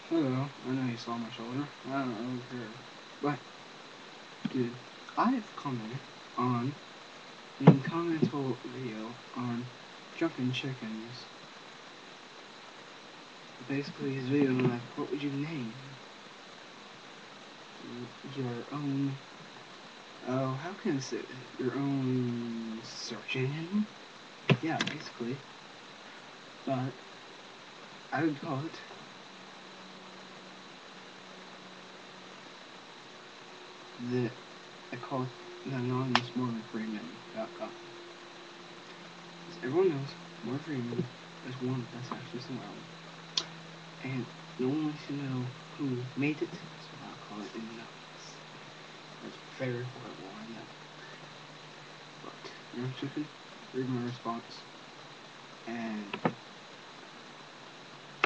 Hello, I know you saw my shoulder. I don't really care. But, dude, I've commented on an incommental video on jumping chickens. Basically, his video was like, what would you name your own, how can I say it? Your own search engine? Yeah, basically. But, I would call it I call it the anonymous MorganFreeman.com. As everyone knows, Morgan Freeman is one of the best actors in the world. And no one wants to know who made it, so I'll call it anonymous. That's very horrible, I know. But, chicken, read my response.